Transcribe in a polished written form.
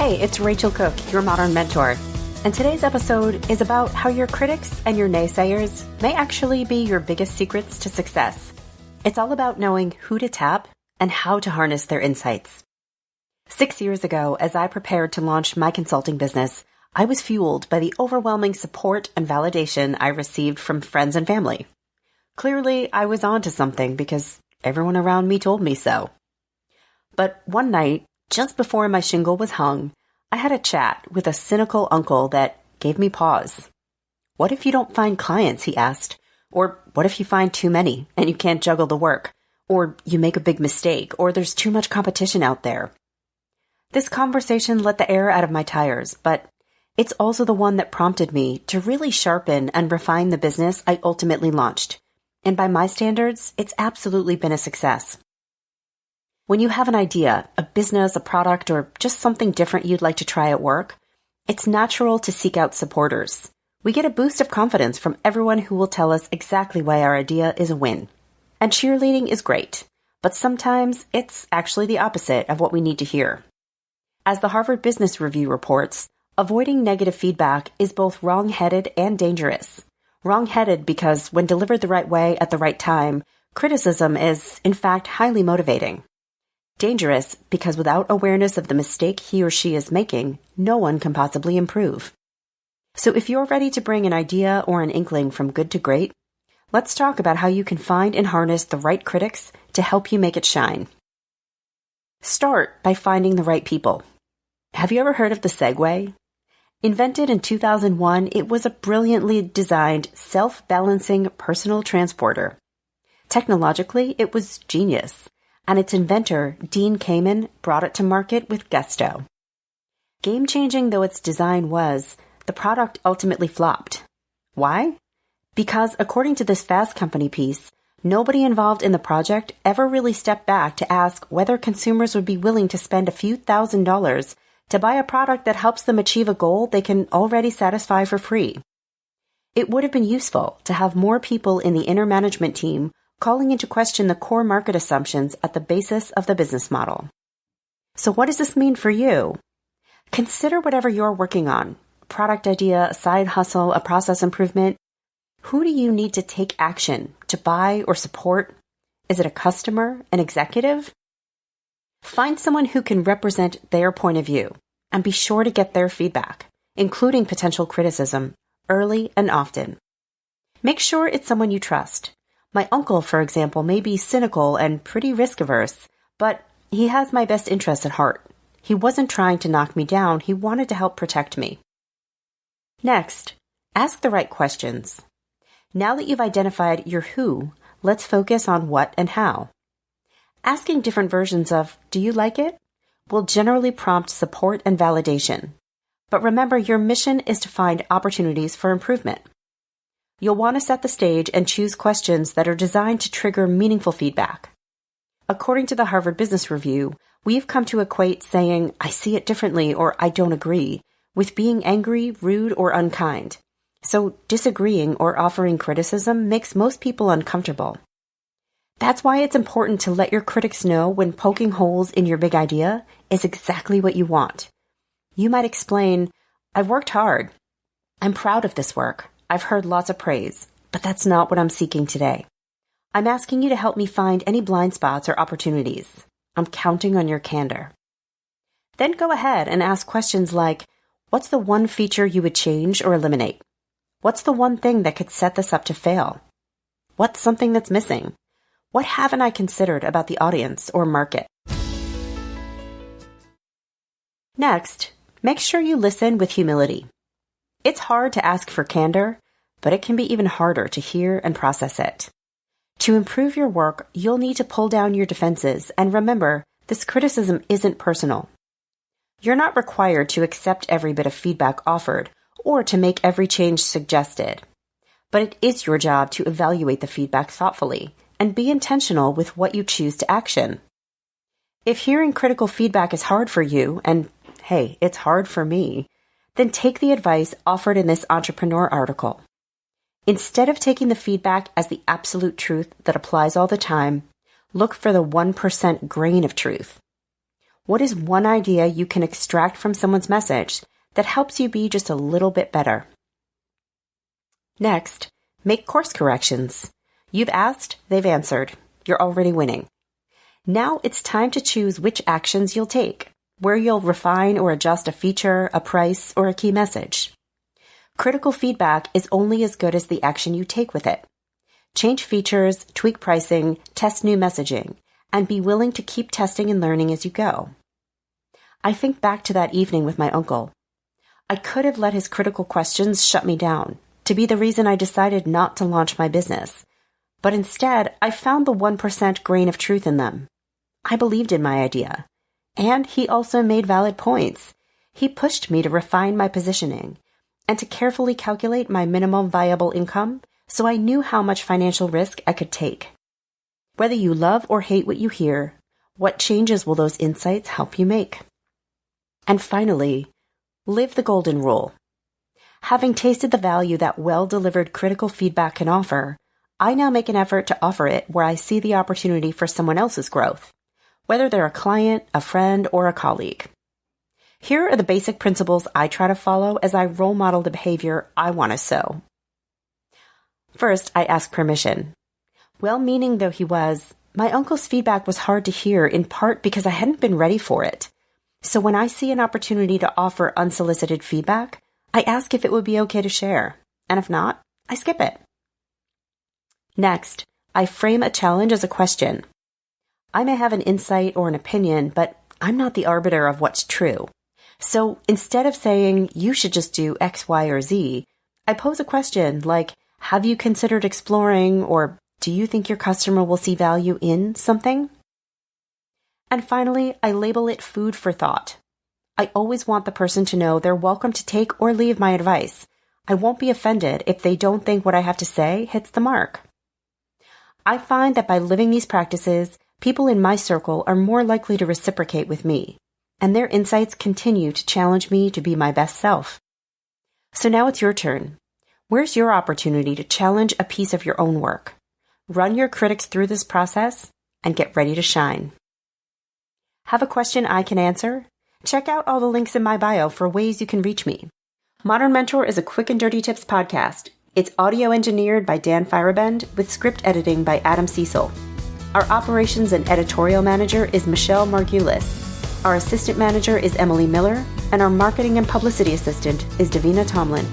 Hey, it's Rachel Cooke, your modern mentor. And today's episode is about how your critics and your naysayers may actually be your biggest secrets to success. It's all about knowing who to tap and how to harness their insights. 6 years ago, as I prepared to launch my consulting business, I was fueled by the overwhelming support and validation I received from friends and family. Clearly, I was onto something because everyone around me told me so. But one night, just before my shingle was hung, I had a chat with a cynical uncle that gave me pause. What if you don't find clients, he asked. Or what if you find too many and you can't juggle the work? Or you make a big mistake, or there's too much competition out there. This conversation let the air out of my tires, but it's also the one that prompted me to really sharpen and refine the business I ultimately launched. And by my standards, it's absolutely been a success. When you have an idea, a business, a product, or just something different you'd like to try at work, it's natural to seek out supporters. We get a boost of confidence from everyone who will tell us exactly why our idea is a win. And cheerleading is great, but sometimes it's actually the opposite of what we need to hear. As the Harvard Business Review reports, avoiding negative feedback is both wrong-headed and dangerous. Wrong-headed because when delivered the right way at the right time, criticism is, in fact, highly motivating. Dangerous because without awareness of the mistake he or she is making, no one can possibly improve. So if you're ready to bring an idea or an inkling from good to great, let's talk about how you can find and harness the right critics to help you make it shine. Start by finding the right people. Have you ever heard of the Segway? Invented in 2001, it was a brilliantly designed, self-balancing personal transporter. Technologically, it was genius. And its inventor, Dean Kamen, brought it to market with gusto. Game-changing though its design was, the product ultimately flopped. Why? Because according to this Fast Company piece, nobody involved in the project ever really stepped back to ask whether consumers would be willing to spend a few $1,000s to buy a product that helps them achieve a goal they can already satisfy for free. It would have been useful to have more people in the inner management team calling into question the core market assumptions at the basis of the business model. So what does this mean for you? Consider whatever you're working on. A product idea, a side hustle, a process improvement. Who do you need to take action to buy or support? Is it a customer, an executive? Find someone who can represent their point of view and be sure to get their feedback, including potential criticism, early and often. Make sure it's someone you trust. My uncle, for example, may be cynical and pretty risk-averse, but he has my best interests at heart. He wasn't trying to knock me down, he wanted to help protect me. Next, ask the right questions. Now that you've identified your who, let's focus on what and how. Asking different versions of, "Do you like it?" will generally prompt support and validation. But remember, your mission is to find opportunities for improvement. You'll want to set the stage and choose questions that are designed to trigger meaningful feedback. According to the Harvard Business Review, we've come to equate saying, "I see it differently" or "I don't agree" with being angry, rude, or unkind. So disagreeing or offering criticism makes most people uncomfortable. That's why it's important to let your critics know when poking holes in your big idea is exactly what you want. You might explain, "I've worked hard. I'm proud of this work. I've heard lots of praise, but that's not what I'm seeking today. I'm asking you to help me find any blind spots or opportunities. I'm counting on your candor." Then go ahead and ask questions like, what's the one feature you would change or eliminate? What's the one thing that could set this up to fail? What's something that's missing? What haven't I considered about the audience or market? Next, make sure you listen with humility. It's hard to ask for candor, but it can be even harder to hear and process it. To improve your work, you'll need to pull down your defenses and remember, this criticism isn't personal. You're not required to accept every bit of feedback offered or to make every change suggested. But it is your job to evaluate the feedback thoughtfully and be intentional with what you choose to action. If hearing critical feedback is hard for you, and hey, it's hard for me, then take the advice offered in this entrepreneur article. Instead of taking the feedback as the absolute truth that applies all the time, look for the 1% grain of truth. What is one idea you can extract from someone's message that helps you be just a little bit better? Next, make course corrections. You've asked, they've answered. You're already winning. Now it's time to choose which actions you'll take, where you'll refine or adjust a feature, a price, or a key message. Critical feedback is only as good as the action you take with it. Change features, tweak pricing, test new messaging, and be willing to keep testing and learning as you go. I think back to that evening with my uncle. I could have let his critical questions shut me down, to be the reason I decided not to launch my business. But instead, I found the 1% grain of truth in them. I believed in my idea. And he also made valid points. He pushed me to refine my positioning and to carefully calculate my minimum viable income so I knew how much financial risk I could take. Whether you love or hate what you hear, what changes will those insights help you make? And finally, live the golden rule. Having tasted the value that well-delivered critical feedback can offer, I now make an effort to offer it where I see the opportunity for someone else's growth, whether they're a client, a friend, or a colleague. Here are the basic principles I try to follow as I role model the behavior I want to sow. First, I ask permission. Well-meaning though he was, my uncle's feedback was hard to hear in part because I hadn't been ready for it. So when I see an opportunity to offer unsolicited feedback, I ask if it would be okay to share, and if not, I skip it. Next, I frame a challenge as a question. I may have an insight or an opinion, but I'm not the arbiter of what's true. So instead of saying, you should just do X, Y, or Z, I pose a question like, have you considered exploring, or do you think your customer will see value in something? And finally, I label it food for thought. I always want the person to know they're welcome to take or leave my advice. I won't be offended if they don't think what I have to say hits the mark. I find that by living these practices, people in my circle are more likely to reciprocate with me, and their insights continue to challenge me to be my best self. So now it's your turn. Where's your opportunity to challenge a piece of your own work? Run your critics through this process and get ready to shine. Have a question I can answer? Check out all the links in my bio for ways you can reach me. Modern Mentor is a quick and dirty tips podcast. It's audio engineered by Dan Firebend with script editing by Adam Cecil. Our operations and editorial manager is Michelle Margulis. Our assistant manager is Emily Miller, and our marketing and publicity assistant is Davina Tomlin.